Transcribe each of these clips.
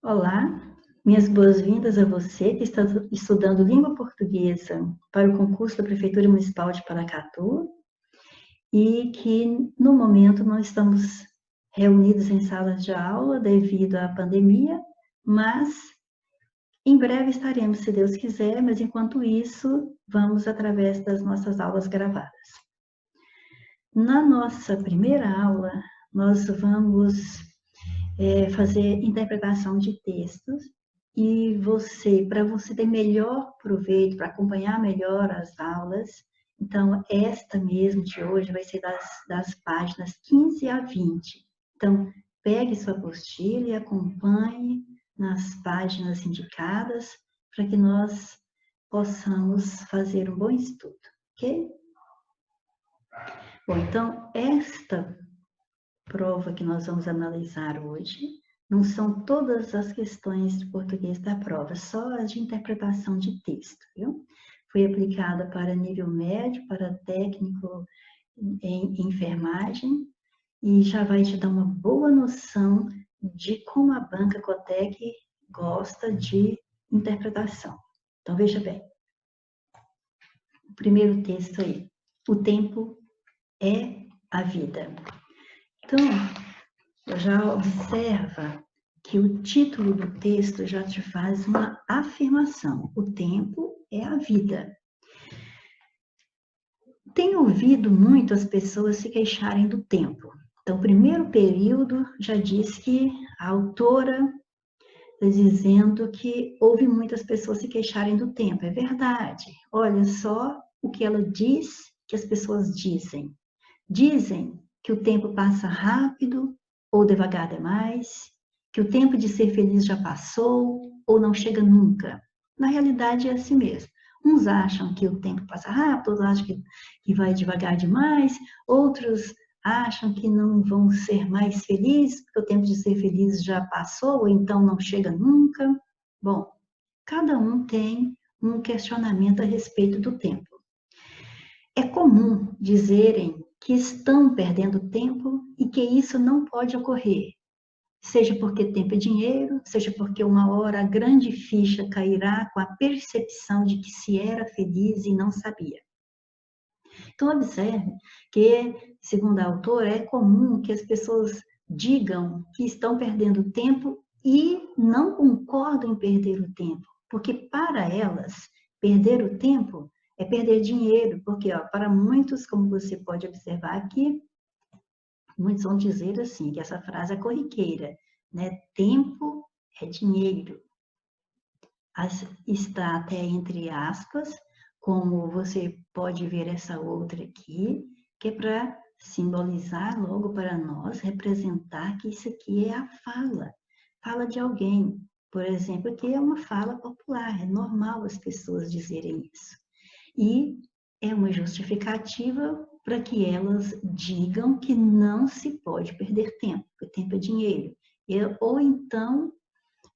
Olá, minhas boas-vindas a você que está estudando língua portuguesa para o concurso da Prefeitura Municipal de Paracatu e que, no momento, não estamos reunidos em salas de aula devido à pandemia, mas em breve estaremos, se Deus quiser, mas enquanto isso, vamos através das nossas aulas gravadas. Na nossa primeira aula, nós vamos fazer interpretação de textos e para você ter melhor proveito, para acompanhar melhor as aulas, então esta mesmo de hoje vai ser das páginas 15 a 20. Então, pegue sua apostila e acompanhe nas páginas indicadas para que nós possamos fazer um bom estudo, ok? Bom, então, esta prova que nós vamos analisar hoje não são todas as questões de português da prova, só as de interpretação de texto, viu? Foi aplicada para nível médio, para técnico em enfermagem, e já vai te dar uma boa noção de como a banca Cotec gosta de interpretação. Então, veja bem. O primeiro texto aí. O tempo é a vida. Então, já observa que o título do texto já te faz uma afirmação. O tempo é a vida. Tenho ouvido muito as pessoas se queixarem do tempo. Então, o primeiro período já diz que a autora está dizendo que ouve muitas pessoas se queixarem do tempo. É verdade. Olha só o que ela diz que as pessoas dizem. Dizem que o tempo passa rápido ou devagar demais, que o tempo de ser feliz já passou ou não chega nunca. Na realidade é assim mesmo. Uns acham que o tempo passa rápido, outros acham que vai devagar demais, outros acham que não vão ser mais felizes, porque o tempo de ser feliz já passou ou então não chega nunca. Bom, cada um tem um questionamento a respeito do tempo. É comum dizerem que estão perdendo tempo e que isso não pode ocorrer, seja porque tempo é dinheiro, seja porque uma hora a grande ficha cairá com a percepção de que se era feliz e não sabia. Então, observe que, segundo a autora, é comum que as pessoas digam que estão perdendo tempo e não concordam em perder o tempo, porque para elas, perder o tempo é perder dinheiro, porque para muitos, como você pode observar aqui, muitos vão dizer assim, que essa frase é corriqueira, né? Tempo é dinheiro. Está até entre aspas, como você pode ver essa outra aqui, que é para simbolizar logo para nós, representar que isso aqui é a fala de alguém. Por exemplo, que é uma fala popular, é normal as pessoas dizerem isso. E é uma justificativa para que elas digam que não se pode perder tempo, porque tempo é dinheiro. Ou então,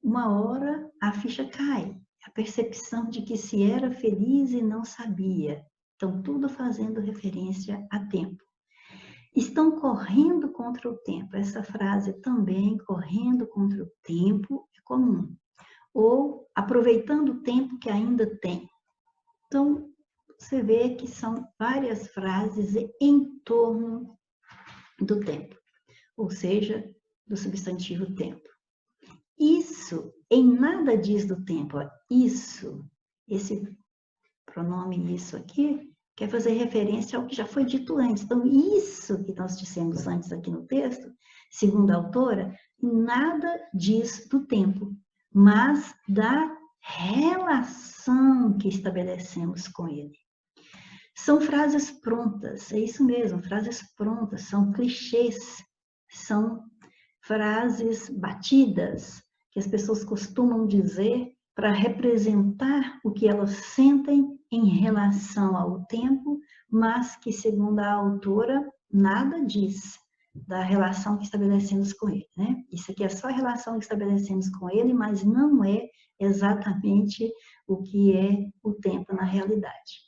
uma hora a ficha cai, a percepção de que se era feliz e não sabia. Então, tudo fazendo referência a tempo. Estão correndo contra o tempo. Essa frase também, correndo contra o tempo, é comum. Ou aproveitando o tempo que ainda tem. Então, você vê que são várias frases em torno do tempo, ou seja, do substantivo tempo. Isso em nada diz do tempo. Isso, esse pronome isso aqui, quer fazer referência ao que já foi dito antes. Então, isso que nós dissemos antes aqui no texto, segundo a autora, nada diz do tempo, mas da relação que estabelecemos com ele. São frases prontas, é isso mesmo, frases prontas, são clichês, são frases batidas que as pessoas costumam dizer para representar o que elas sentem em relação ao tempo, mas que, segundo a autora, nada diz da relação que estabelecemos com ele, né? Isso aqui é só a relação que estabelecemos com ele, mas não é exatamente o que é o tempo na realidade.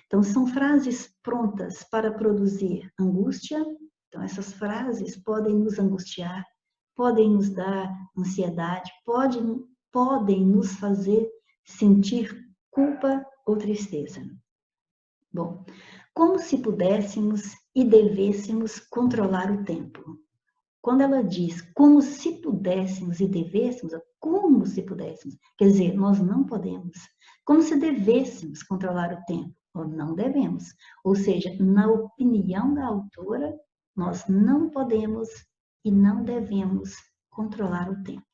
Então, são frases prontas para produzir angústia. Então, essas frases podem nos angustiar, podem nos dar ansiedade, podem nos fazer sentir culpa ou tristeza. Bom, como se pudéssemos e devêssemos controlar o tempo. Quando ela diz como se pudéssemos e devêssemos, como se pudéssemos, quer dizer, nós não podemos. Como se devêssemos controlar o tempo, ou não devemos. Ou seja, na opinião da autora, nós não podemos e não devemos controlar o tempo.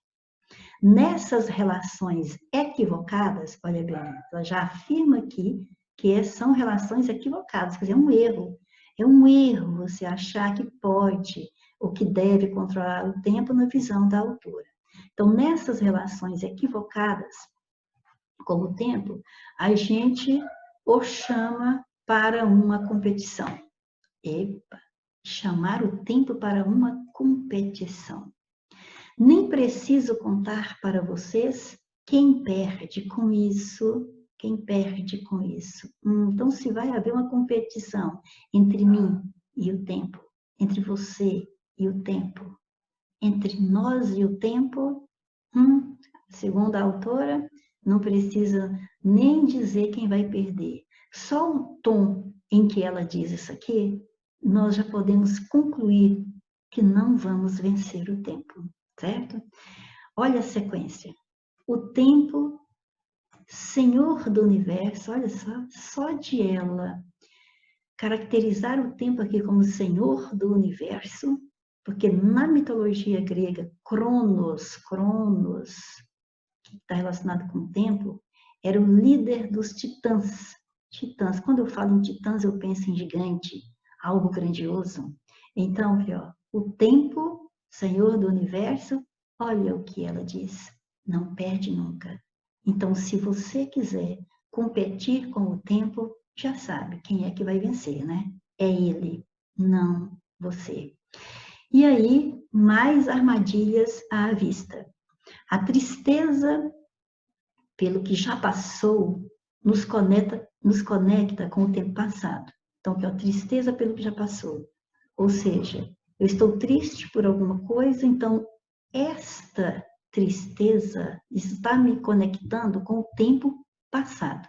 Nessas relações equivocadas, olha bem, ela já afirma aqui que são relações equivocadas, quer dizer, é um erro. É um erro você achar que pode ou que deve controlar o tempo na visão da autora. Então, nessas relações equivocadas com o tempo, a gente o chama para uma competição. Epa, chamar o tempo para uma competição. Nem preciso contar para vocês quem perde com isso, quem perde com isso. Então, se vai haver uma competição entre mim e o tempo, entre você e o tempo, entre nós e o tempo, segundo a autora, não precisa nem dizer quem vai perder. Só o tom em que ela diz isso aqui, nós já podemos concluir que não vamos vencer o tempo, certo? Olha a sequência. O tempo, Senhor do Universo, olha só de ela caracterizar o tempo aqui como Senhor do Universo, porque na mitologia grega, Cronos, que está relacionado com o tempo, era o líder dos titãs. Titãs, quando eu falo em titãs, eu penso em gigante, algo grandioso. Então, ó, o tempo, Senhor do Universo, olha o que ela diz, não perde nunca. Então, se você quiser competir com o tempo, já sabe quem é que vai vencer, né? É ele, não você. E aí, mais armadilhas à vista. A tristeza pelo que já passou nos conecta com o tempo passado. Então, que é a tristeza pelo que já passou. Ou seja, eu estou triste por alguma coisa, então esta tristeza está me conectando com o tempo passado.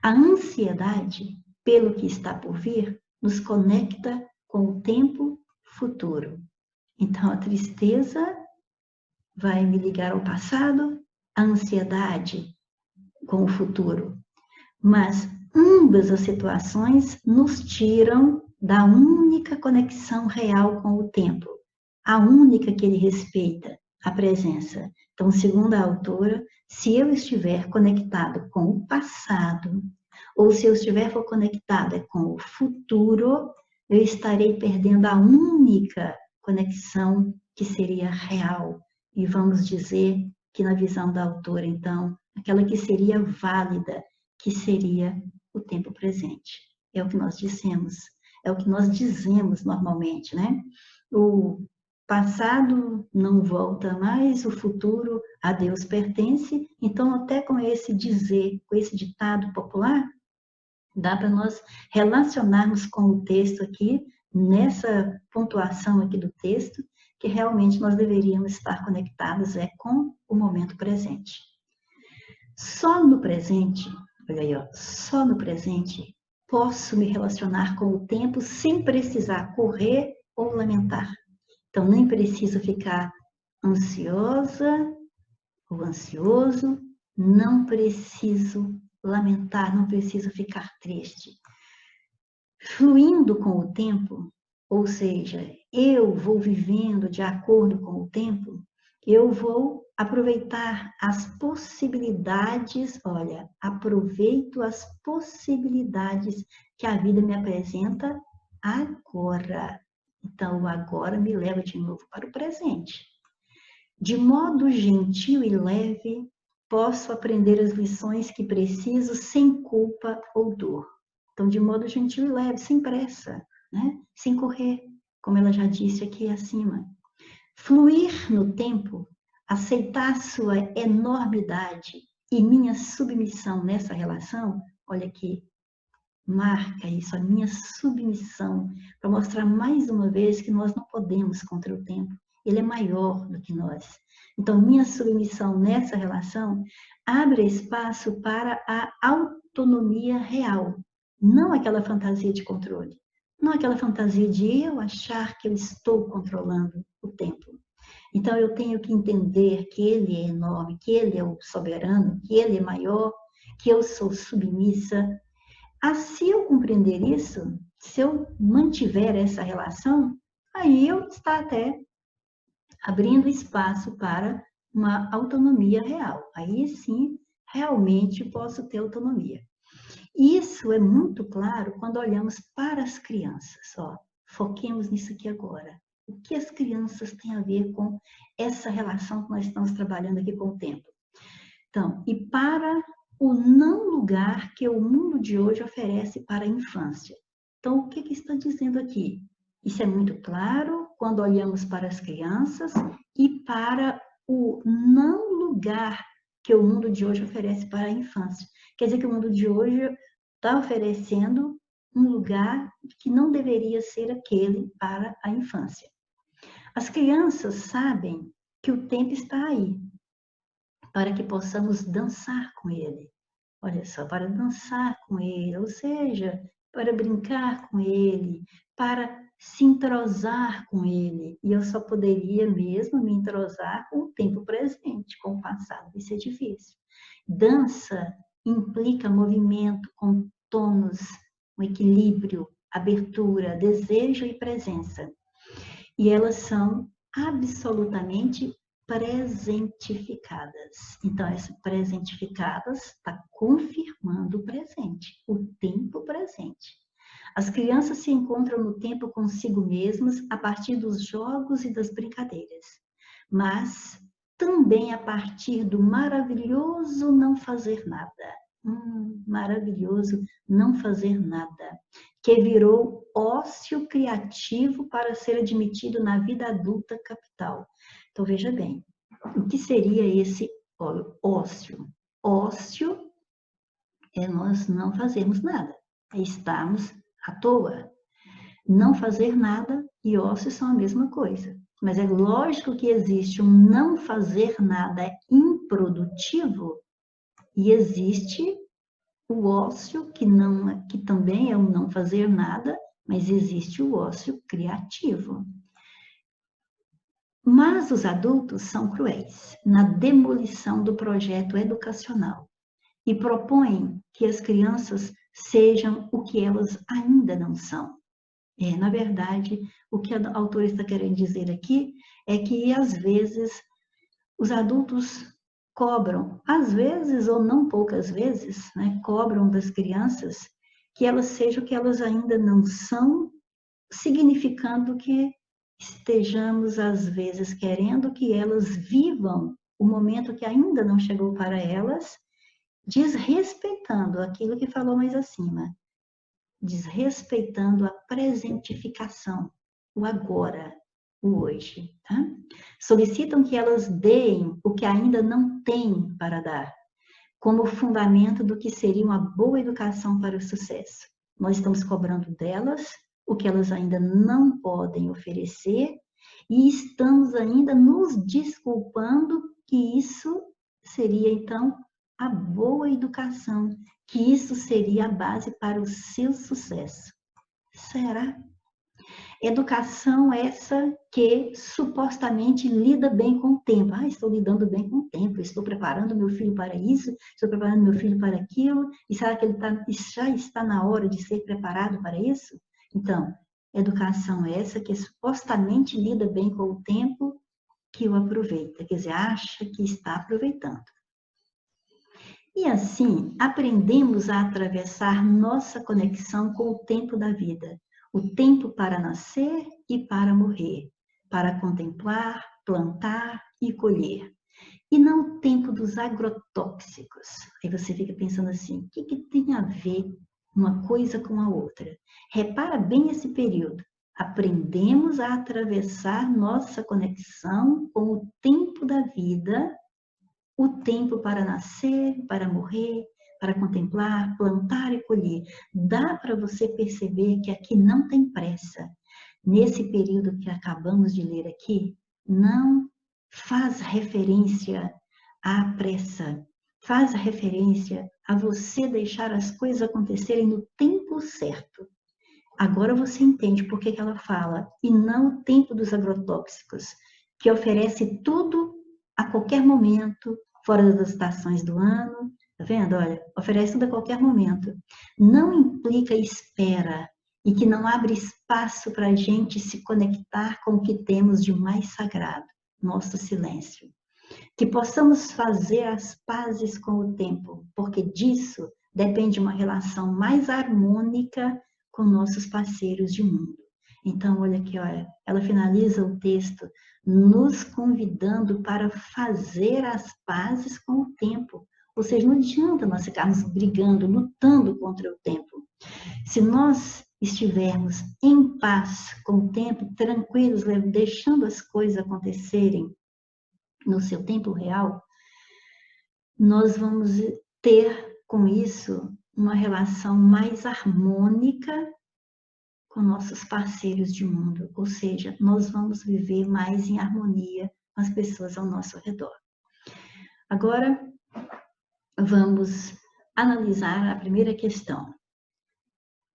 A ansiedade pelo que está por vir nos conecta com o tempo futuro. Então, a tristeza vai me ligar ao passado, a ansiedade com o futuro. Mas ambas as situações nos tiram da única conexão real com o tempo, a única que ele respeita, a presença. Então, segundo a autora, se eu estiver conectado com o passado, ou se eu estiver conectada com o futuro, eu estarei perdendo a única conexão que seria real. E vamos dizer que na visão da autora, então, aquela que seria válida, que seria o tempo presente. É o que nós dissemos, é o que nós dizemos normalmente, né? O passado não volta mais, o futuro a Deus pertence. Então, até com esse dizer, com esse ditado popular, dá para nós relacionarmos com o texto aqui, nessa pontuação aqui do texto, que realmente nós deveríamos estar conectados com o momento presente. Só no presente, olha aí, ó, só no presente posso me relacionar com o tempo sem precisar correr ou lamentar. Então, nem preciso ficar ansiosa ou ansioso, não preciso lamentar, não preciso ficar triste. Fluindo com o tempo, ou seja, eu vou vivendo de acordo com o tempo, eu vou aproveitar as possibilidades, olha, aproveito as possibilidades que a vida me apresenta agora. Então, o agora me leva de novo para o presente. De modo gentil e leve, posso aprender as lições que preciso sem culpa ou dor. Então, de modo gentil e leve, sem pressa, né? Sem correr, como ela já disse aqui acima. Fluir no tempo, aceitar sua enormidade e minha submissão nessa relação, olha aqui, marca isso, a minha submissão, para mostrar mais uma vez que nós não podemos contra o tempo Ele é maior do que nós. Então, minha submissão nessa relação abre espaço para a autonomia real, não aquela fantasia de controle, não aquela fantasia de eu achar que eu estou controlando o tempo. Então, eu tenho que entender que ele é enorme, que ele é o soberano, que ele é maior, que eu sou submissa. Se eu compreender isso, se eu mantiver essa relação, aí eu estou até abrindo espaço para uma autonomia real. Aí sim, realmente posso ter autonomia. Isso é muito claro quando olhamos para as crianças. Foquemos nisso aqui agora. O que as crianças têm a ver com essa relação que nós estamos trabalhando aqui com o tempo? Então, e para o não lugar que o mundo de hoje oferece para a infância. Então, o que está dizendo aqui? Isso é muito claro quando olhamos para as crianças e para o não lugar que o mundo de hoje oferece para a infância. Quer dizer que o mundo de hoje está oferecendo um lugar que não deveria ser aquele para a infância. As crianças sabem que o tempo está aí, para que possamos dançar com ele. Olha só, para dançar com ele, ou seja, para brincar com ele, para se entrosar com ele. E eu só poderia mesmo me entrosar com o tempo presente, com o passado. Isso é difícil. Dança implica movimento com tônus, um equilíbrio, abertura, desejo e presença. E elas são absolutamente presentificadas. Então, esse presentificadas está confirmando o presente, o tempo presente. As crianças se encontram no tempo consigo mesmas a partir dos jogos e das brincadeiras, mas também a partir do maravilhoso não fazer nada. Maravilhoso não fazer nada, que virou ócio criativo para ser admitido na vida adulta capital. Então, veja bem, o que seria esse ócio? Ócio é nós não fazermos nada, é estarmos à toa. Não fazer nada e ócio são a mesma coisa. Mas é lógico que existe um não fazer nada improdutivo e existe o ócio que também é o não fazer nada, mas existe o ócio criativo. Mas os adultos são cruéis na demolição do projeto educacional e propõem que as crianças sejam o que elas ainda não são. Na verdade, o que a autora está querendo dizer aqui é que, às vezes, os adultos cobram, às vezes ou não poucas vezes, né, cobram das crianças que elas sejam o que elas ainda não são, significando que estejamos, às vezes, querendo que elas vivam o momento que ainda não chegou para elas, desrespeitando aquilo que falou mais acima, desrespeitando a presentificação, o agora, o hoje. Tá? Solicitam que elas deem o que ainda não têm para dar, como fundamento do que seria uma boa educação para o sucesso. Nós estamos cobrando delas o que elas ainda não podem oferecer e estamos ainda nos desculpando que isso seria, então, a boa educação, que isso seria a base para o seu sucesso. Será? Educação essa que supostamente lida bem com o tempo. Estou lidando bem com o tempo, estou preparando meu filho para isso, estou preparando meu filho para aquilo, e será que ele já está na hora de ser preparado para isso? Então, educação essa que supostamente lida bem com o tempo, que o aproveita, quer dizer, acha que está aproveitando. E assim, aprendemos a atravessar nossa conexão com o tempo da vida, o tempo para nascer e para morrer, para contemplar, plantar e colher. E não o tempo dos agrotóxicos. Aí você fica pensando assim, o que tem a ver uma coisa com a outra? Repara bem esse período. Aprendemos a atravessar nossa conexão com o tempo da vida, o tempo para nascer, para morrer, para contemplar, plantar e colher. Dá para você perceber que aqui não tem pressa. Nesse período que acabamos de ler aqui, não faz referência à pressa, faz referência a você deixar as coisas acontecerem no tempo certo. Agora você entende por que ela fala, e não o tempo dos agrotóxicos, que oferece tudo a qualquer momento, fora das estações do ano, tá vendo? Olha, oferece tudo a qualquer momento. Não implica espera e que não abre espaço para a gente se conectar com o que temos de mais sagrado, nosso silêncio. Que possamos fazer as pazes com o tempo, porque disso depende uma relação mais harmônica com nossos parceiros de mundo. Então, olha aqui, olha, ela finaliza o texto nos convidando para fazer as pazes com o tempo. Ou seja, não adianta nós ficarmos brigando, lutando contra o tempo. Se nós estivermos em paz com o tempo, tranquilos, deixando as coisas acontecerem no seu tempo real, nós vamos ter com isso uma relação mais harmônica com nossos parceiros de mundo, ou seja, nós vamos viver mais em harmonia com as pessoas ao nosso redor. Agora, vamos analisar a primeira questão.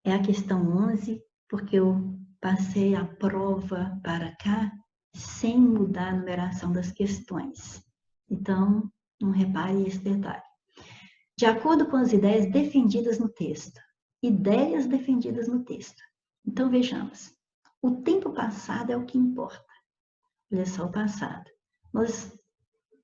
É a questão 11, porque eu passei a prova para cá sem mudar a numeração das questões. Então, não repare esse detalhe. De acordo com as ideias defendidas no texto. Ideias defendidas no texto. Então, vejamos. O tempo passado é o que importa. Olha só o passado.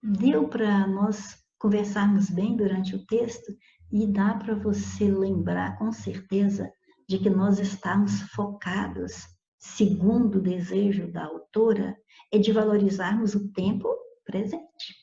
Deu para nós conversarmos bem durante o texto e dá para você lembrar com certeza de que nós estamos focados, segundo o desejo da autora, é de valorizarmos o tempo presente.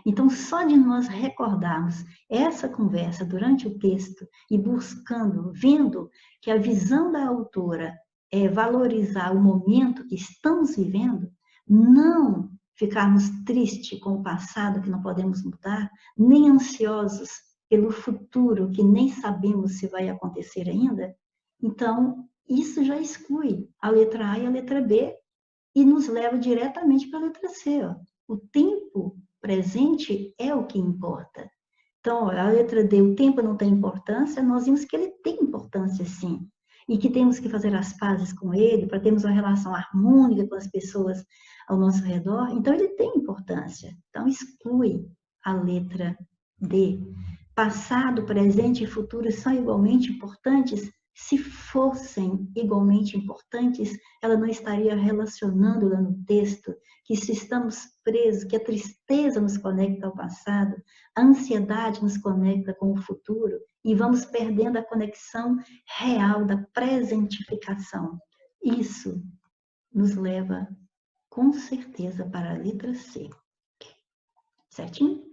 Então, só de nós recordarmos essa conversa durante o texto e buscando, vendo que a visão da autora é valorizar o momento que estamos vivendo, não ficarmos tristes com o passado que não podemos mudar, nem ansiosos pelo futuro que nem sabemos se vai acontecer ainda, então isso já exclui a letra A e a letra B e nos leva diretamente para a letra C. Ó. O tempo presente é o que importa. Então, a letra D, o tempo não tem importância, nós vimos que ele tem importância sim. E que temos que fazer as pazes com ele, para termos uma relação harmônica com as pessoas ao nosso redor. Então, ele tem importância. Então, exclui a letra D. Passado, presente e futuro são igualmente importantes? Se fossem igualmente importantes, ela não estaria relacionando lá no texto que se estamos presos, que a tristeza nos conecta ao passado, a ansiedade nos conecta com o futuro e vamos perdendo a conexão real da presentificação. Isso nos leva com certeza para a letra C. Certinho?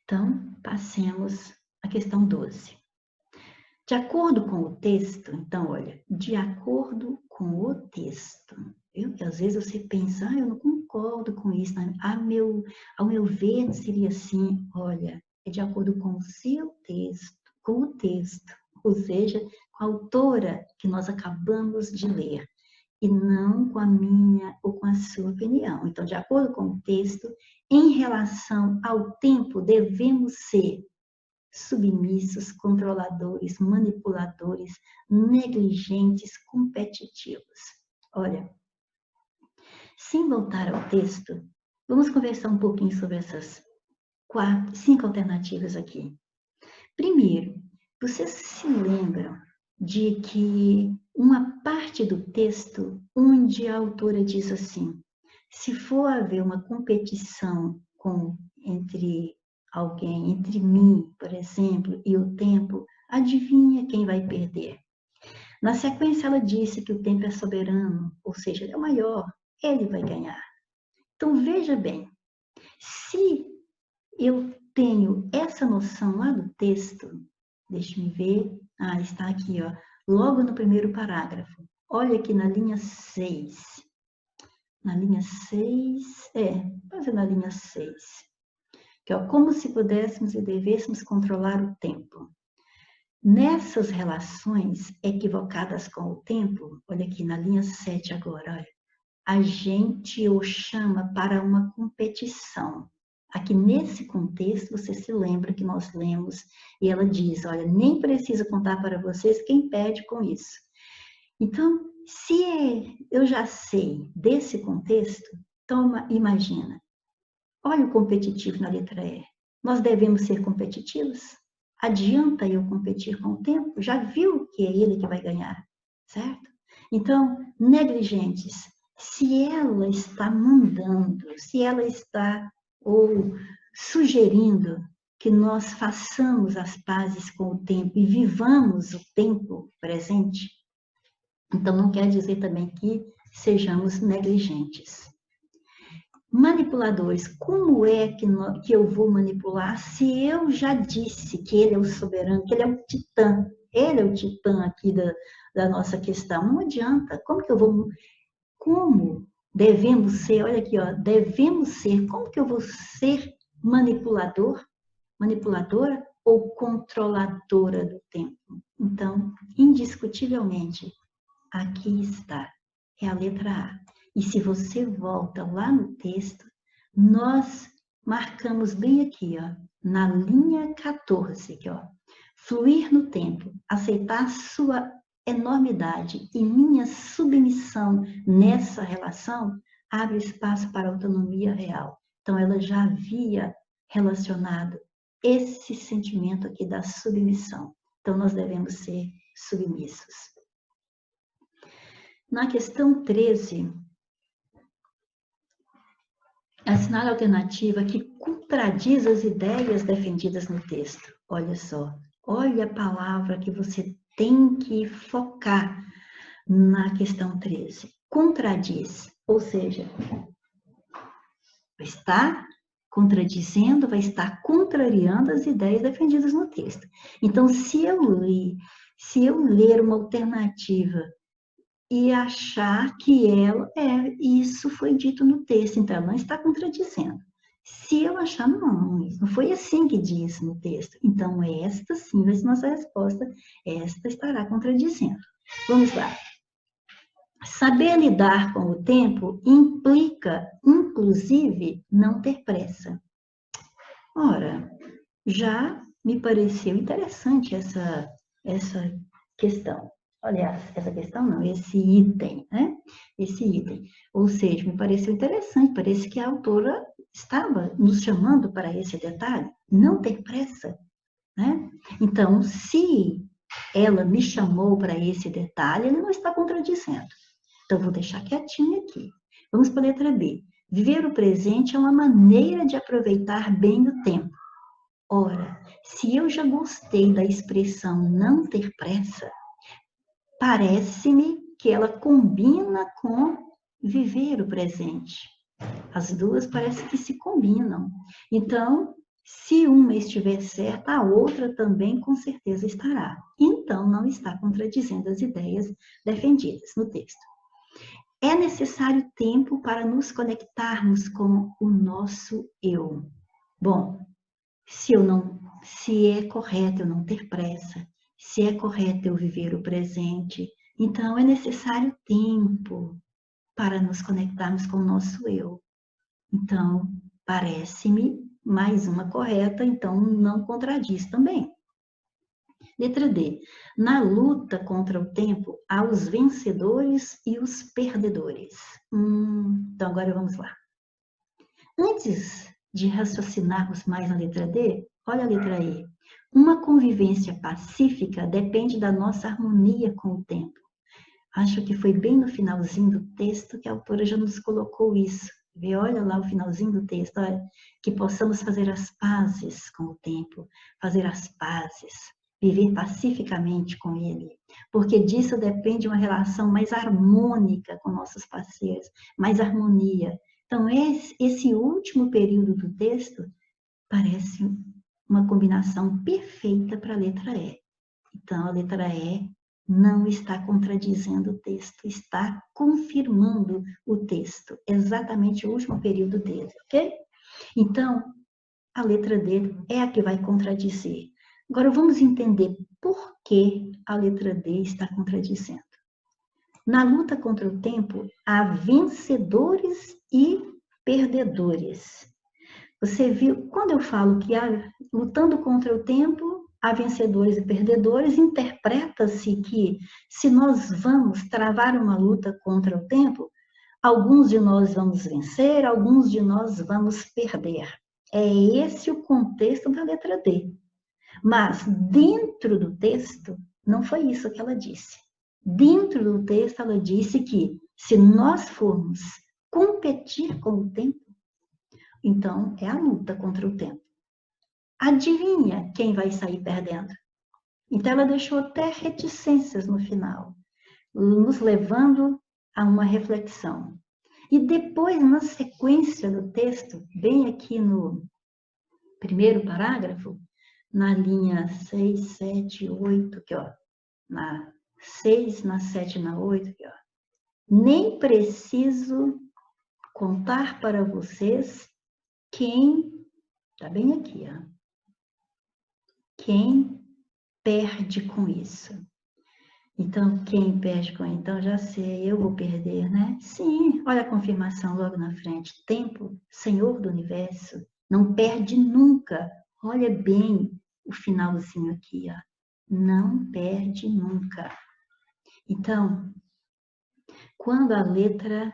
Então, passemos à questão 12. De acordo com o texto, então, olha, de acordo com o texto, viu? Que às vezes você pensa, eu não concordo com isso, ao meu ver seria assim, olha, é de acordo com o seu texto, com o texto, ou seja, com a autora que nós acabamos de ler, e não com a minha ou com a sua opinião. Então, de acordo com o texto, em relação ao tempo, devemos ser submissos, controladores, manipuladores, negligentes, competitivos. Olha, sem voltar ao texto, vamos conversar um pouquinho sobre essas 5 alternativas aqui. Primeiro, vocês se lembram de que uma parte do texto onde a autora diz assim, se for haver uma competição entre alguém, entre mim, por exemplo, e o tempo, adivinha quem vai perder? Na sequência, ela disse que o tempo é soberano, ou seja, ele é o maior, ele vai ganhar. Então, veja bem, se eu tenho essa noção lá do texto, deixa-me ver, está aqui, ó, logo no primeiro parágrafo. Olha aqui na linha 6. Na linha 6, pode ser na linha 6. Que é como se pudéssemos e devêssemos controlar o tempo. Nessas relações equivocadas com o tempo, olha aqui na linha 7 agora, olha, a gente o chama para uma competição. Aqui nesse contexto, você se lembra que nós lemos, e ela diz, olha, nem preciso contar para vocês quem perde com isso. Então, se eu já sei desse contexto, então imagina, olha o competitivo na letra E. Nós devemos ser competitivos? Adianta eu competir com o tempo? Já viu que é ele que vai ganhar, certo? Então, negligentes, se ela está mandando, se ela está ou sugerindo que nós façamos as pazes com o tempo e vivamos o tempo presente, então não quer dizer também que sejamos negligentes. Manipuladores, como é que eu vou manipular se eu já disse que ele é o soberano, que ele é o titã? Ele é o titã aqui da nossa questão. Não adianta. Como que eu vou... Como devemos ser, olha aqui, ó, devemos ser, como que eu vou ser manipulador, manipuladora ou controladora do tempo? Então, indiscutivelmente, aqui está, é a letra A. E se você volta lá no texto, nós marcamos bem aqui, ó, na linha 14, aqui, ó, fluir no tempo, aceitar sua enormidade e minha submissão nessa relação, abre espaço para autonomia real. Então, ela já havia relacionado esse sentimento aqui da submissão. Então, nós devemos ser submissos. Na questão 13, assinale a alternativa que contradiz as ideias defendidas no texto. Olha só, olha a palavra que você tem que focar na questão 13. Contradiz, ou seja, vai estar contradizendo, vai estar contrariando as ideias defendidas no texto. Então, se eu ler uma alternativa e achar que isso foi dito no texto, então ela não está contradizendo. Se eu achar, não foi assim que diz no texto, então esta sim vai ser nossa resposta, esta estará contradizendo. Vamos lá. Saber lidar com o tempo implica, inclusive, não ter pressa. Ora, já me pareceu interessante essa questão. Aliás, essa questão não, esse item, né? Esse item. Ou seja, me pareceu interessante, parece que a autora estava nos chamando para esse detalhe, não ter pressa, né? Então, se ela me chamou para esse detalhe, ela não está contradizendo. Então, vou deixar quietinho aqui. Vamos para a letra B. Viver o presente é uma maneira de aproveitar bem o tempo. Ora, se eu já gostei da expressão não ter pressa, parece-me que ela combina com viver o presente. As duas parecem que se combinam. Então, se uma estiver certa, a outra também com certeza estará. Então, não está contradizendo as ideias defendidas no texto. É necessário tempo para nos conectarmos com o nosso eu. Bom, se é correto eu não ter pressa, se é correto eu viver o presente, então é necessário tempo para nos conectarmos com o nosso eu. Então, parece-me mais uma correta, então não contradiz também. Letra D. Na luta contra o tempo, há os vencedores e os perdedores. Então, agora vamos lá. Antes de raciocinarmos mais na letra D, olha a letra E. Uma convivência pacífica depende da nossa harmonia com o tempo. Acho que foi bem no finalzinho do texto que a autora já nos colocou isso. Olha lá o finalzinho do texto, olha, que possamos fazer as pazes com o tempo, fazer as pazes, viver pacificamente com ele, porque disso depende uma relação mais harmônica com nossos parceiros, mais harmonia. Então, esse último período do texto parece uma combinação perfeita para a letra E. Então, a letra E não está contradizendo o texto, está confirmando o texto, exatamente o último período dele, ok? Então, a letra D é a que vai contradizer. Agora, vamos entender por que a letra D está contradizendo. Na luta contra o tempo, há vencedores e perdedores. Você viu, quando eu falo que lutando contra o tempo, há vencedores e perdedores, interpreta-se que se nós vamos travar uma luta contra o tempo, alguns de nós vamos vencer, alguns de nós vamos perder. É esse o contexto da letra D. Mas dentro do texto, não foi isso que ela disse. Dentro do texto, ela disse que se nós formos competir com o tempo, então é a luta contra o tempo. Adivinha quem vai sair perdendo? Então ela deixou até reticências no final, nos levando a uma reflexão. E depois, na sequência do texto, bem aqui no primeiro parágrafo, na linha 6, 7, 8, aqui, ó, na 6, na 7, na 8, aqui, ó. Nem preciso contar para vocês quem, tá bem aqui, ó, quem perde com isso. Então, quem perde com isso? Então, já sei, eu vou perder, né? Sim, olha a confirmação logo na frente. Tempo, Senhor do Universo, não perde nunca. Olha bem o finalzinho aqui, ó. Não perde nunca. Então, quando a letra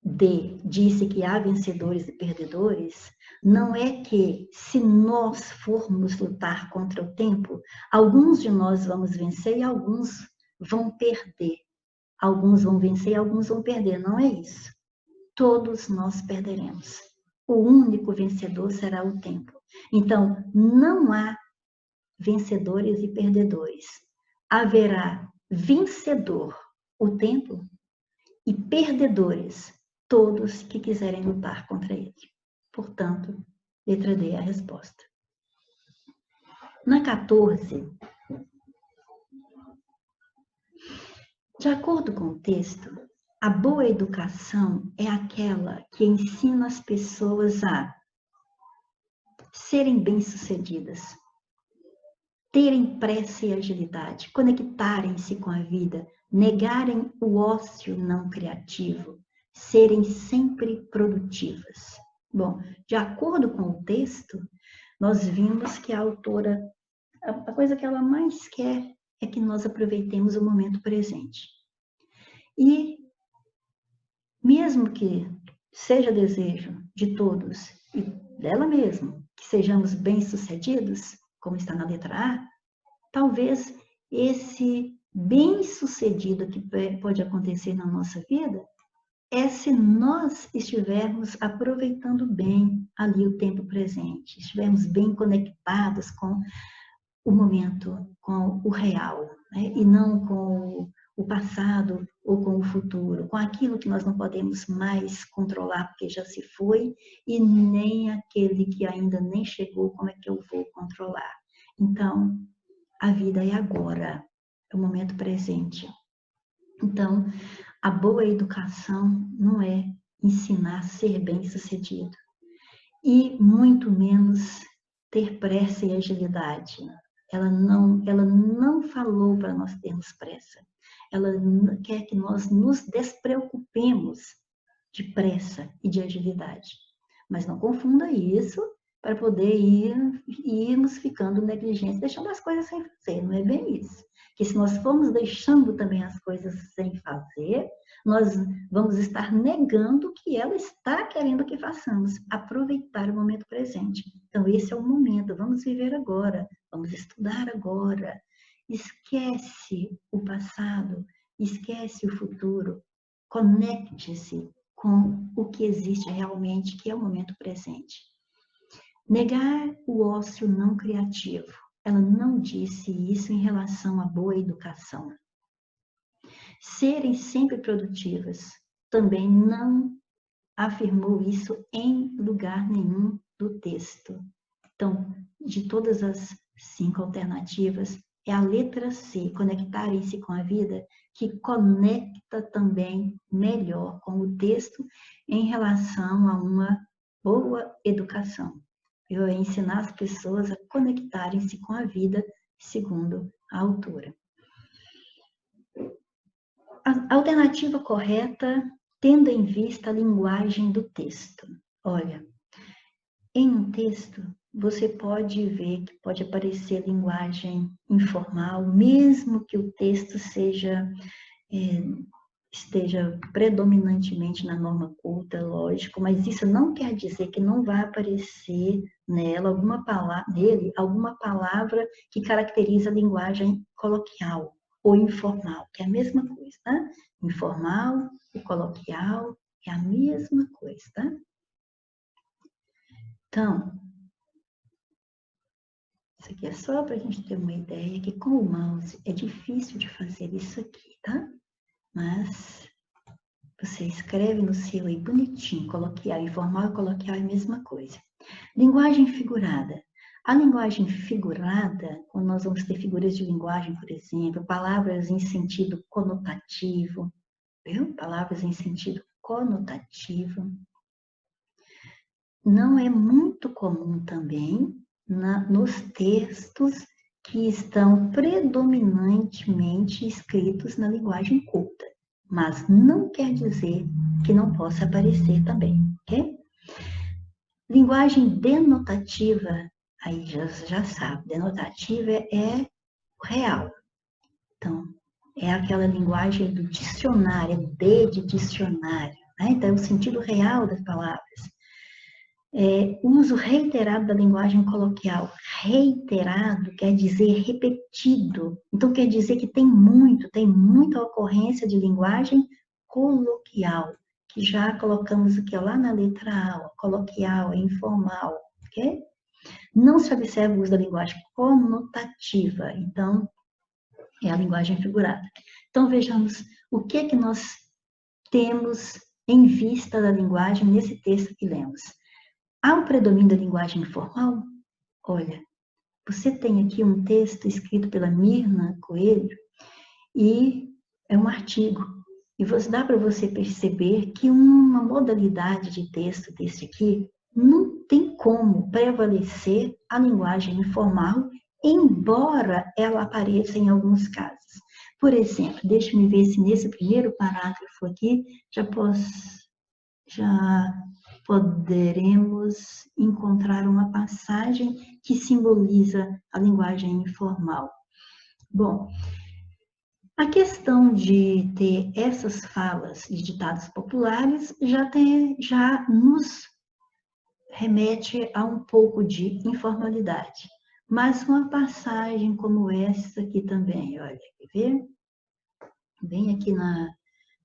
D disse que há vencedores e perdedores, não é que se nós formos lutar contra o tempo, alguns de nós vamos vencer e alguns vão perder. Alguns vão vencer e alguns vão perder, não é isso. Todos nós perderemos. O único vencedor será o tempo. Então, não há vencedores e perdedores. Haverá vencedor, o tempo, e perdedores, todos que quiserem lutar contra ele. Portanto, letra D é a resposta. Na 14, de acordo com o texto, a boa educação é aquela que ensina as pessoas a serem bem-sucedidas, terem pressa e agilidade, conectarem-se com a vida, negarem o ócio não criativo, serem sempre produtivas. Bom, de acordo com o texto, nós vimos que a autora, a coisa que ela mais quer é que nós aproveitemos o momento presente. E mesmo que seja desejo de todos e dela mesma que sejamos bem-sucedidos, como está na letra A, talvez esse bem-sucedido que pode acontecer na nossa vida é se nós estivermos aproveitando bem ali o tempo presente, estivermos bem conectados com o momento, com o real, né? E não com o passado ou com o futuro, com aquilo que nós não podemos mais controlar porque já se foi e nem aquele que ainda nem chegou, como é que eu vou controlar? Então, a vida é agora, é o momento presente. Então, a boa educação não é ensinar a ser bem-sucedido e muito menos ter pressa e agilidade. Ela não falou para nós termos pressa. Ela quer que nós nos despreocupemos de pressa e de agilidade. Mas não confunda isso para poder irmos ficando negligentes, deixando as coisas sem fazer. Não é bem isso. Que se nós formos deixando também as coisas sem fazer, nós vamos estar negando o que ela está querendo que façamos, aproveitar o momento presente. Então, esse é o momento, vamos viver agora, vamos estudar agora. Esquece o passado, esquece o futuro, conecte-se com o que existe realmente, que é o momento presente. Negar o ócio não criativo. Ela não disse isso em relação à boa educação. Serem sempre produtivas. Também não afirmou isso em lugar nenhum do texto. Então, de todas as 5 alternativas, é a letra C, conectarem-se com a vida, que conecta também melhor com o texto em relação a uma boa educação. Eu ensinar as pessoas a conectarem-se com a vida, segundo a autora. A alternativa correta, tendo em vista a linguagem do texto. Olha, em um texto, você pode ver que pode aparecer linguagem informal, mesmo que o texto esteja predominantemente na norma culta, lógico, mas isso não quer dizer que não vai aparecer alguma palavra que caracteriza a linguagem coloquial ou informal, que é a mesma coisa, tá? Informal e coloquial é a mesma coisa, tá? Então, isso aqui é só para a gente ter uma ideia que com o mouse é difícil de fazer isso aqui, tá? Mas você escreve no seu aí bonitinho, coloquial, informal e coloquial é a mesma coisa. Linguagem figurada. A linguagem figurada, quando nós vamos ter figuras de linguagem, por exemplo, palavras em sentido conotativo, viu? Palavras em sentido conotativo. Não é muito comum também nos textos que estão predominantemente escritos na linguagem culta, mas não quer dizer que não possa aparecer também, ok? Linguagem denotativa, aí já sabe, denotativa é real. Então, é aquela linguagem do dicionário, de dicionário, né? Então, é o sentido real das palavras. Uso reiterado da linguagem coloquial. Reiterado quer dizer repetido. Então, quer dizer que tem muita ocorrência de linguagem coloquial, que já colocamos aqui lá na letra A, coloquial, informal, ok? Não se observa o uso da linguagem conotativa, então, é a linguagem figurada. Então, vejamos o que nós temos em vista da linguagem nesse texto que lemos. Há um predomínio da linguagem informal? Olha, você tem aqui um texto escrito pela Mirna Coelho e é um artigo. E dá para você perceber que uma modalidade de texto desse aqui não tem como prevalecer a linguagem informal, embora ela apareça em alguns casos. Por exemplo, deixe-me ver se nesse primeiro parágrafo aqui já poderemos encontrar uma passagem que simboliza a linguagem informal. Bom, a questão de ter essas falas de ditados populares já nos remete a um pouco de informalidade. Mas uma passagem como essa aqui também, olha, quer ver? Bem aqui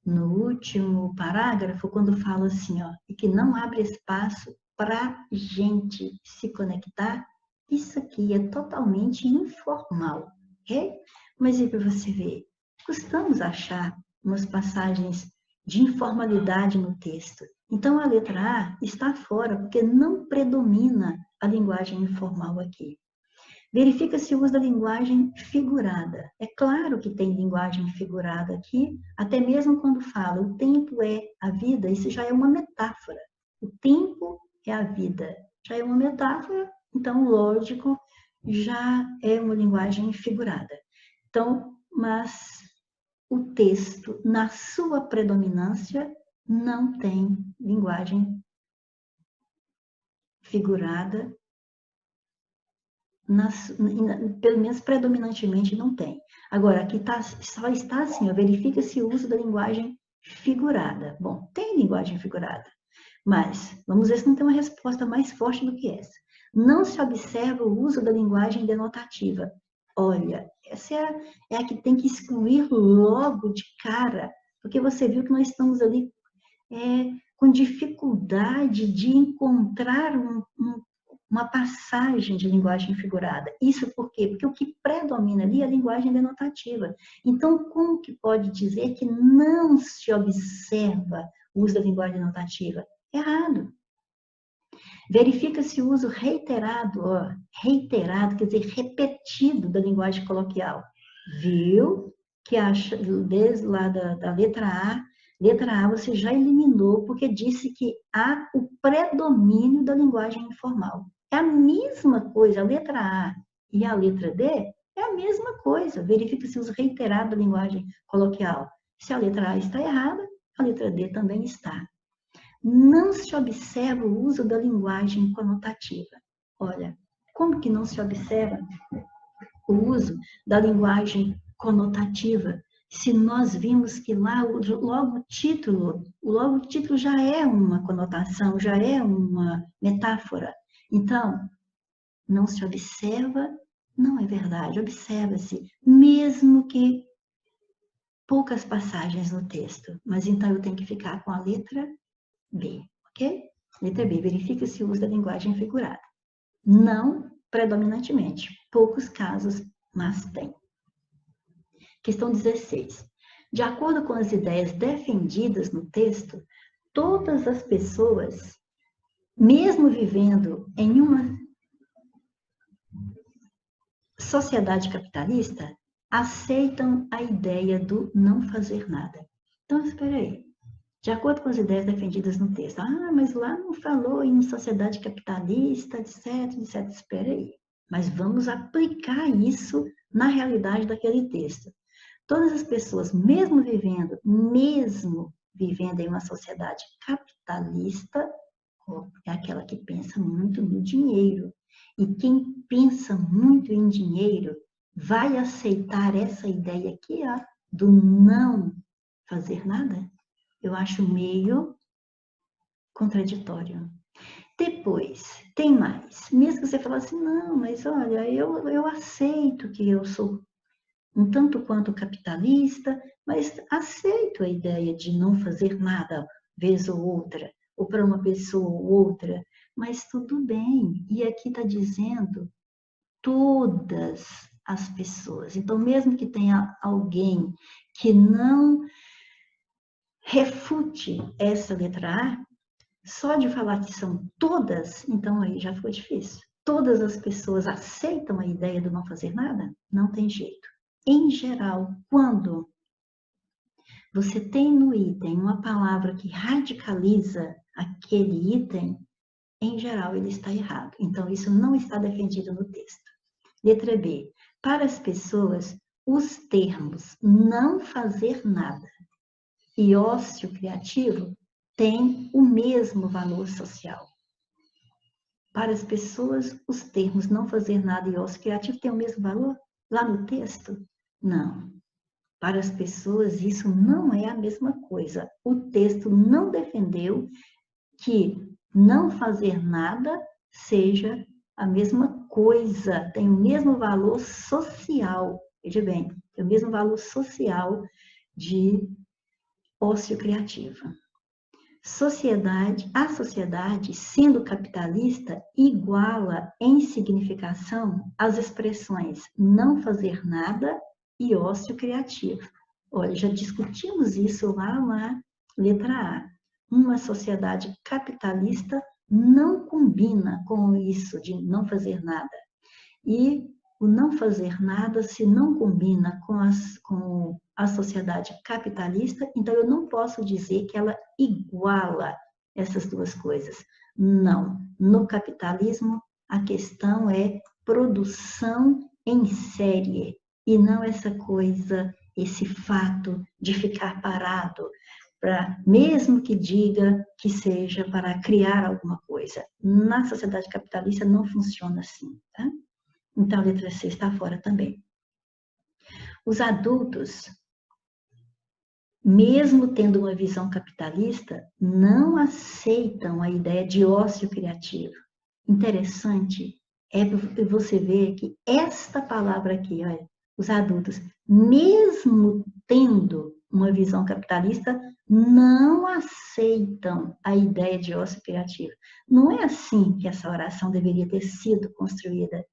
no último parágrafo, quando fala assim, ó, e que não abre espaço para gente se conectar, isso aqui é totalmente informal, ok? Mas aí para você ver, costumamos achar umas passagens de informalidade no texto. Então, a letra A está fora, porque não predomina a linguagem informal aqui. Verifica-se o uso da linguagem figurada. É claro que tem linguagem figurada aqui, até mesmo quando fala o tempo é a vida, isso já é uma metáfora. O tempo é a vida, já é uma metáfora, então, lógico, já é uma linguagem figurada. Então, mas o texto, na sua predominância, não tem linguagem figurada, pelo menos predominantemente não tem. Agora, aqui só está assim, verifica-se o uso da linguagem figurada. Bom, tem linguagem figurada, mas vamos ver se não tem uma resposta mais forte do que essa. Não se observa o uso da linguagem denotativa. Olha, essa é a que tem que excluir logo de cara, porque você viu que nós estamos ali com dificuldade de encontrar uma passagem de linguagem figurada. Isso por quê? Porque o que predomina ali é a linguagem denotativa. Então, como que pode dizer que não se observa o uso da linguagem denotativa? Errado. Verifica-se o uso reiterado, reiterado, quer dizer, repetido da linguagem coloquial. Viu que desde lá da letra A você já eliminou, porque disse que há o predomínio da linguagem informal. É a mesma coisa, a letra A e a letra D é a mesma coisa. Verifica-se o uso reiterado da linguagem coloquial. Se a letra A está errada, a letra D também está. Não se observa o uso da linguagem conotativa. Olha, como que não se observa o uso da linguagem conotativa? Se nós vimos que lá logo o título já é uma conotação, já é uma metáfora. Então, não se observa, não é verdade, observa-se, mesmo que poucas passagens no texto. Mas então eu tenho que ficar com a letra B, ok? Letra B, verifica-se o uso da linguagem figurada. Não predominantemente, poucos casos, mas tem. Questão 16. De acordo com as ideias defendidas no texto, todas as pessoas, mesmo vivendo em uma sociedade capitalista, aceitam a ideia do não fazer nada. Então, espera aí. De acordo com as ideias defendidas no texto. Ah, mas lá não falou em sociedade capitalista, etc, etc. Espera aí. Mas vamos aplicar isso na realidade daquele texto. Todas as pessoas, mesmo vivendo em uma sociedade capitalista, é aquela que pensa muito no dinheiro. E quem pensa muito em dinheiro vai aceitar essa ideia aqui, ó, do não fazer nada? Eu acho meio contraditório. Depois, tem mais. Mesmo que você fale assim, não, mas olha, eu aceito que eu sou um tanto quanto capitalista, mas aceito a ideia de não fazer nada, vez ou outra, ou para uma pessoa ou outra, mas tudo bem. E aqui está dizendo todas as pessoas. Então, mesmo que tenha alguém que não refute essa letra A, só de falar que são todas, então aí já ficou difícil. Todas as pessoas aceitam a ideia do não fazer nada? Não tem jeito. Em geral, quando você tem no item uma palavra que radicaliza aquele item, em geral ele está errado. Então, isso não está defendido no texto. Letra B. Para as pessoas, os termos não fazer nada e ócio criativo têm o mesmo valor social. Para as pessoas, os termos não fazer nada e ócio criativo têm o mesmo valor? Lá no texto? Não. Para as pessoas, isso não é a mesma coisa. O texto não defendeu que não fazer nada seja a mesma coisa, tem o mesmo valor social. Veja bem, tem o mesmo valor social de ócio criativo. A sociedade, sendo capitalista, iguala em significação as expressões não fazer nada e ócio criativo. Olha, já discutimos isso lá na letra A. Uma sociedade capitalista não combina com isso de não fazer nada. E o não fazer nada se não combina com a sociedade capitalista, então eu não posso dizer que ela iguala essas duas coisas. Não. No capitalismo, a questão é produção em série e não essa coisa, esse fato de ficar parado, mesmo que diga que seja para criar alguma coisa. Na sociedade capitalista não funciona assim, tá? Então, a letra C está fora também. Os adultos, mesmo tendo uma visão capitalista, não aceitam a ideia de ócio criativo. Interessante é você ver que esta palavra aqui, olha, os adultos, mesmo tendo uma visão capitalista, não aceitam a ideia de ócio criativo. Não é assim que essa oração deveria ter sido construída.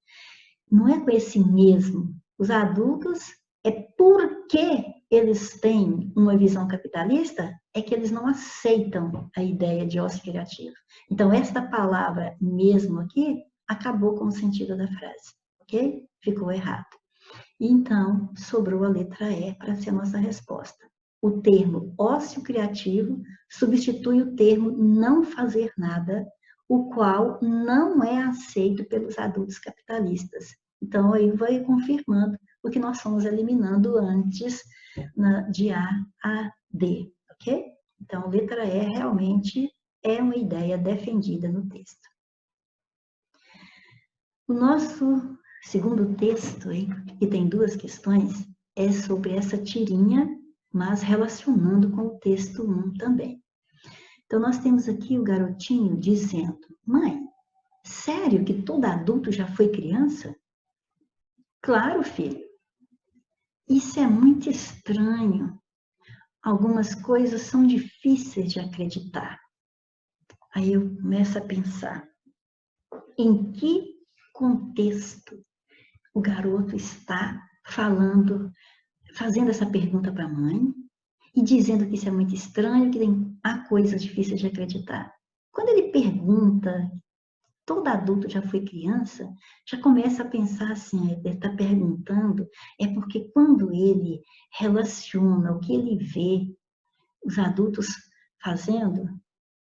Não é com esse mesmo. Os adultos, é porque eles têm uma visão capitalista, é que eles não aceitam a ideia de ócio criativo. Então, esta palavra mesmo aqui acabou com o sentido da frase, ok? Ficou errado. Então, sobrou a letra E para ser a nossa resposta. O termo ócio criativo substitui o termo não fazer nada, o qual não é aceito pelos adultos capitalistas. Então, aí vai confirmando porque nós fomos eliminando antes de A a D, ok? Então, letra E realmente é uma ideia defendida no texto. O nosso segundo texto, que tem duas questões, é sobre essa tirinha, mas relacionando com o texto 1 também. Então, nós temos aqui o garotinho dizendo: mãe, sério que todo adulto já foi criança? Claro, filho. Isso é muito estranho. Algumas coisas são difíceis de acreditar. Aí eu começo a pensar, em que contexto o garoto está fazendo essa pergunta para a mãe e dizendo que isso é muito estranho, que há coisas difíceis de acreditar. Quando ele pergunta, todo adulto já foi criança, já começa a pensar assim, ele está perguntando, é porque quando ele relaciona o que ele vê os adultos fazendo,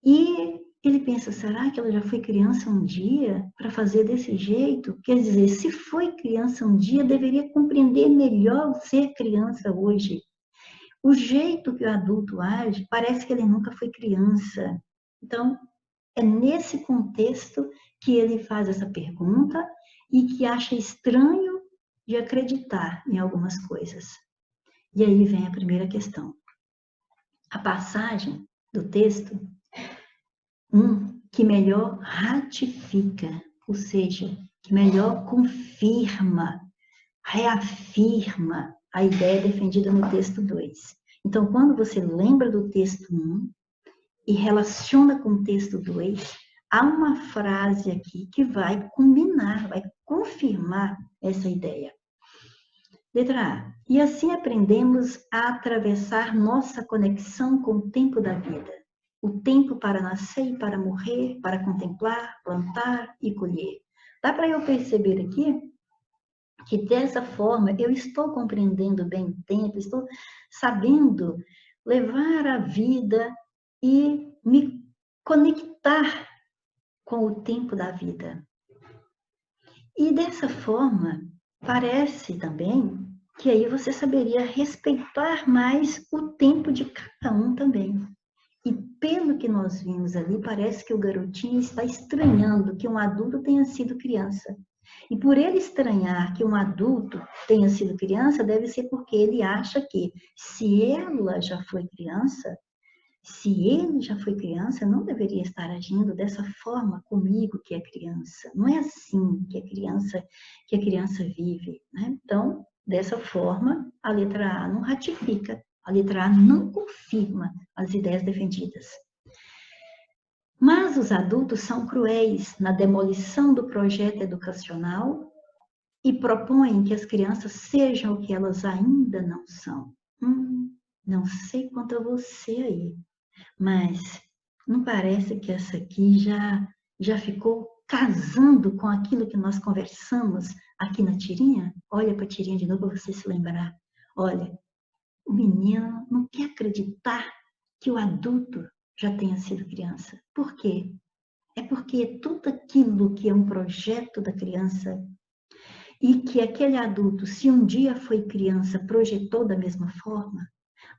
e ele pensa, será que ela já foi criança um dia para fazer desse jeito? Quer dizer, se foi criança um dia, deveria compreender melhor o ser criança hoje. O jeito que o adulto age, parece que ele nunca foi criança. Então, é nesse contexto que ele faz essa pergunta e que acha estranho de acreditar em algumas coisas. E aí vem a primeira questão. A passagem do texto, que melhor ratifica, ou seja, que melhor confirma, reafirma a ideia defendida no texto 2. Então, quando você lembra do texto 1 e relaciona com o texto 2, há uma frase aqui que vai combinar, vai confirmar essa ideia. Letra A. E assim aprendemos a atravessar nossa conexão com o tempo da vida. O tempo para nascer e para morrer, para contemplar, plantar e colher. Dá para eu perceber aqui que dessa forma eu estou compreendendo bem o tempo, estou sabendo levar a vida e me conectar com o tempo da vida. E dessa forma, parece também que aí você saberia respeitar mais o tempo de cada um também. E pelo que nós vimos ali, parece que o garotinho está estranhando que um adulto tenha sido criança. E por ele estranhar que um adulto tenha sido criança, deve ser porque ele acha que se ela já foi criança, se ele já foi criança, não deveria estar agindo dessa forma comigo que é criança. Não é assim que a criança vive, né? Então, dessa forma, a letra A não ratifica, a letra A não confirma as ideias defendidas. Mas os adultos são cruéis na demolição do projeto educacional e propõem que as crianças sejam o que elas ainda não são. Não sei quanto a você aí, mas não parece que essa aqui já ficou casando com aquilo que nós conversamos aqui na tirinha? Olha para a tirinha de novo para você se lembrar. Olha, o menino não quer acreditar que o adulto já tenha sido criança. Por quê? É porque tudo aquilo que é um projeto da criança e que aquele adulto, se um dia foi criança, projetou da mesma forma,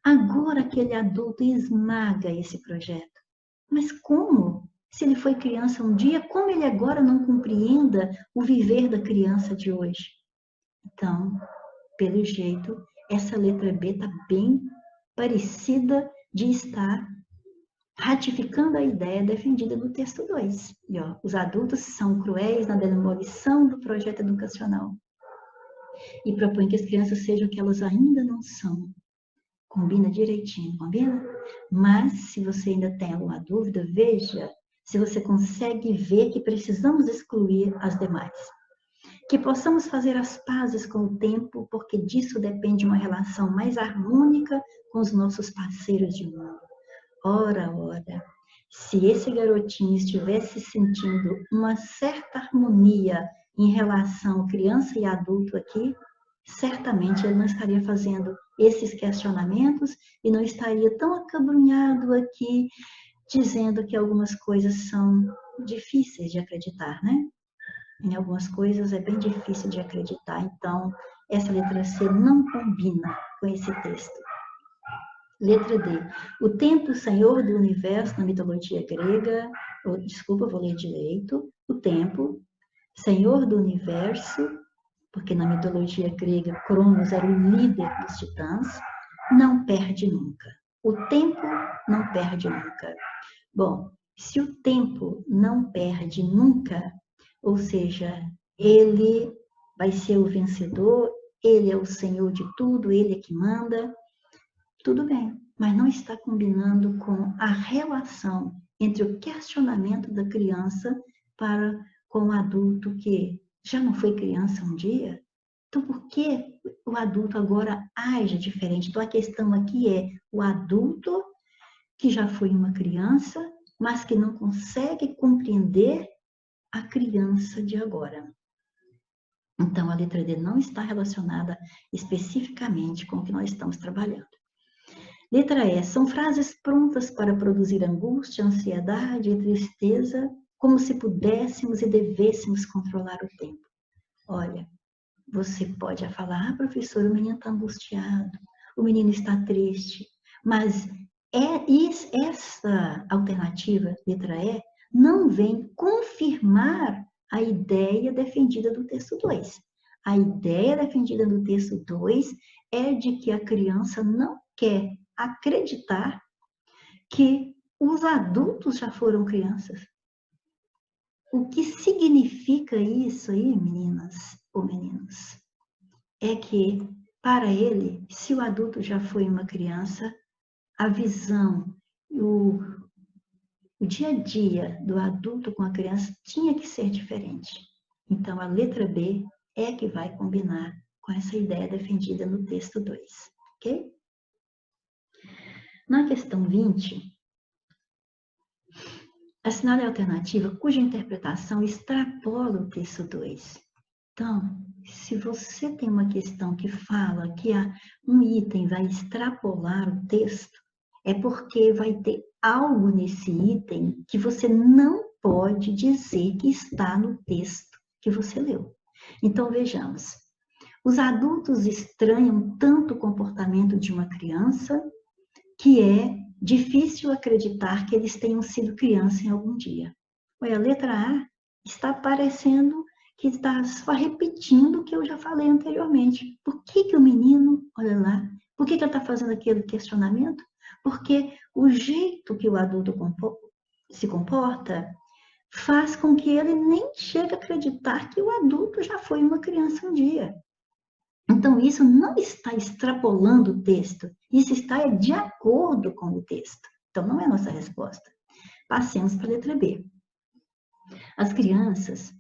agora aquele adulto esmaga esse projeto. Mas como? Se ele foi criança um dia, como ele agora não compreenda o viver da criança de hoje? Então, pelo jeito, essa letra B está bem parecida de estar ratificando a ideia defendida no texto 2. E, os adultos são cruéis na demolição do projeto educacional e propõem que as crianças sejam o que elas ainda não são. Combina direitinho, combina? Mas, se você ainda tem alguma dúvida, veja se você consegue ver que precisamos excluir as demais. Que possamos fazer as pazes com o tempo, porque disso depende uma relação mais harmônica com os nossos parceiros de mundo. Ora, se esse garotinho estivesse sentindo uma certa harmonia em relação criança e adulto aqui, certamente ele não estaria fazendo esses questionamentos e não estaria tão acabrunhado aqui, dizendo que algumas coisas são difíceis de acreditar, né? Em algumas coisas é bem difícil de acreditar, então essa letra C não combina com esse texto. Letra D. O tempo senhor do universo na mitologia grega, desculpa, vou ler direito. O tempo senhor do universo, porque na mitologia grega Cronos era o líder dos titãs, não perde nunca. O tempo não perde nunca. Bom, se o tempo não perde nunca, ou seja, ele vai ser o vencedor, ele é o senhor de tudo, ele é que manda, tudo bem, mas não está combinando com a relação entre o questionamento da criança com o adulto que já não foi criança um dia. Então, por que o adulto agora age diferente? Então, a questão aqui é o adulto que já foi uma criança, mas que não consegue compreender a criança de agora. Então, a letra D não está relacionada especificamente com o que nós estamos trabalhando. Letra E. São frases prontas para produzir angústia, ansiedade e tristeza, como se pudéssemos e devêssemos controlar o tempo. Olha, você pode falar, professor, o menino está angustiado, o menino está triste, mas essa alternativa, letra E, não vem confirmar a ideia defendida do texto 2. A ideia defendida no texto 2 é de que a criança não quer acreditar que os adultos já foram crianças. O que significa isso aí, meninas ou meninos? É que, para ele, se o adulto já foi uma criança, a visão, o dia a dia do adulto com a criança tinha que ser diferente. Então, a letra B é que vai combinar com essa ideia defendida no texto 2, ok? Na questão 20, assinale a alternativa cuja interpretação extrapola o texto 2. Então, se você tem uma questão que fala que um item vai extrapolar o texto, é porque vai ter algo nesse item que você não pode dizer que está no texto que você leu. Então, vejamos. Os adultos estranham tanto o comportamento de uma criança que é difícil acreditar que eles tenham sido criança em algum dia. Olha, a letra A está parecendo que está só repetindo o que eu já falei anteriormente. Por que o menino, olha lá, por que ele está fazendo aquele questionamento? Porque o jeito que o adulto se comporta faz com que ele nem chegue a acreditar que o adulto já foi uma criança um dia. Então, isso não está extrapolando o texto, isso está de acordo com o texto. Então, não é a nossa resposta. Passemos para a letra B. As crianças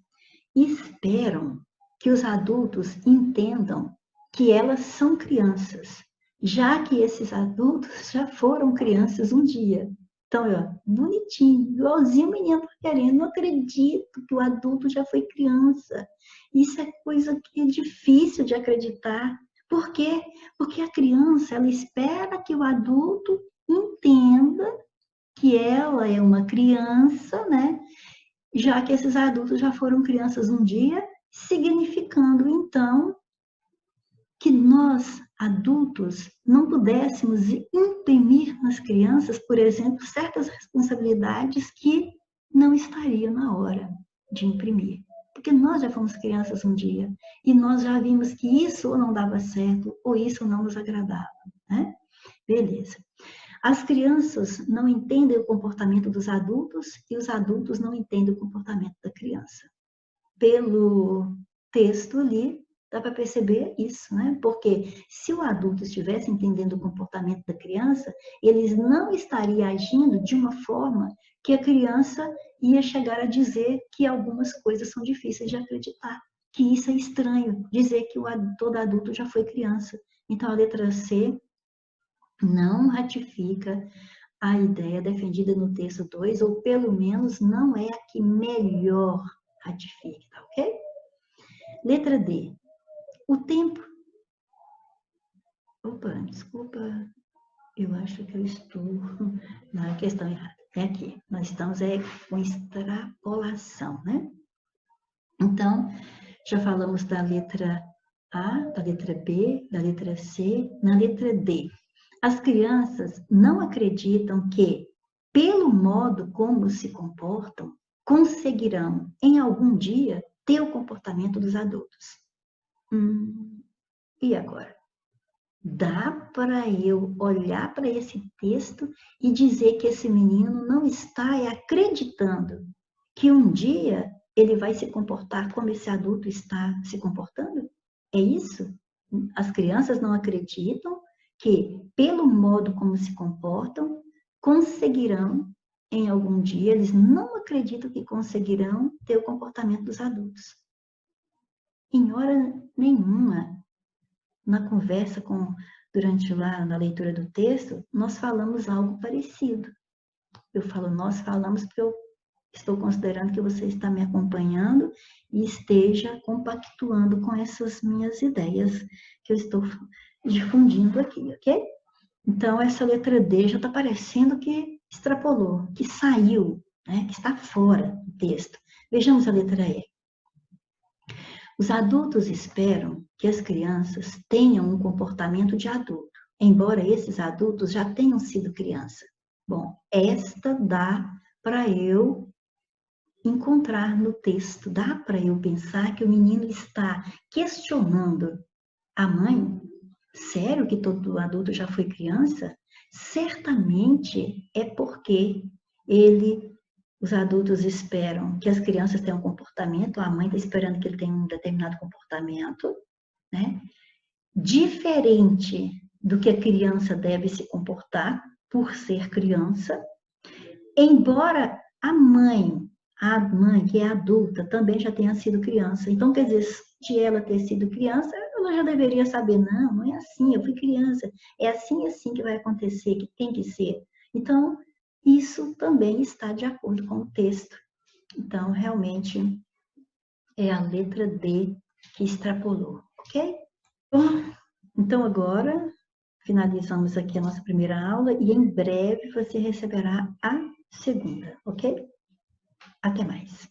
esperam que os adultos entendam que elas são crianças, já que esses adultos já foram crianças um dia. Então, ó, bonitinho, igualzinho o menino está querendo, não acredito que o adulto já foi criança. Isso é coisa que é difícil de acreditar. Por quê? Porque a criança, ela espera que o adulto entenda que ela é uma criança, né? Já que esses adultos já foram crianças um dia, significando, então, que nós, adultos, não pudéssemos imprimir nas crianças, por exemplo, certas responsabilidades que não estariam na hora de imprimir. Porque nós já fomos crianças um dia e nós já vimos que isso ou não dava certo ou isso não nos agradava, né? Beleza. As crianças não entendem o comportamento dos adultos e os adultos não entendem o comportamento da criança. Pelo texto ali, dá para perceber isso, né? Porque se o adulto estivesse entendendo o comportamento da criança, eles não estariam agindo de uma forma que a criança ia chegar a dizer que algumas coisas são difíceis de acreditar, que isso é estranho, dizer que todo adulto já foi criança. Então, a letra C não ratifica a ideia defendida no texto 2, ou pelo menos não é a que melhor ratifica, tá ok? Letra D. O tempo... Opa, desculpa, eu acho que eu estou na questão errada. É aqui, nós estamos com extrapolação, né? Então, já falamos da letra A, da letra B, da letra C, na letra D. As crianças não acreditam que, pelo modo como se comportam, conseguirão, em algum dia, ter o comportamento dos adultos. E agora? Dá para eu olhar para esse texto e dizer que esse menino não está acreditando que um dia ele vai se comportar como esse adulto está se comportando? É isso? As crianças não acreditam que, pelo modo como se comportam, conseguirão, em algum dia, eles não acreditam que conseguirão ter o comportamento dos adultos. Em hora nenhuma, na conversa durante lá, na leitura do texto, nós falamos algo parecido. Eu falo, nós falamos porque eu estou considerando que você está me acompanhando e esteja compactuando com essas minhas ideias que eu estou difundindo aqui, ok? Então, essa letra D já está parecendo que extrapolou, que saiu, né? Que está fora do texto. Vejamos a letra E. Os adultos esperam que as crianças tenham um comportamento de adulto, embora esses adultos já tenham sido criança. Bom, esta dá para eu encontrar no texto, dá para eu pensar que o menino está questionando a mãe. Sério que todo adulto já foi criança? Certamente é porque os adultos esperam que as crianças tenham um comportamento, a mãe está esperando que ele tenha um determinado comportamento, né? Diferente do que a criança deve se comportar por ser criança, embora a mãe que é adulta, também já tenha sido criança. Então, quer dizer, de ela ter sido criança, ela já deveria saber, não é assim, eu fui criança, é assim e assim que vai acontecer, que tem que ser. Então, isso também está de acordo com o texto. Então, realmente, é a letra D que extrapolou, ok? Bom, então agora, finalizamos aqui a nossa primeira aula e em breve você receberá a segunda, ok? Até mais.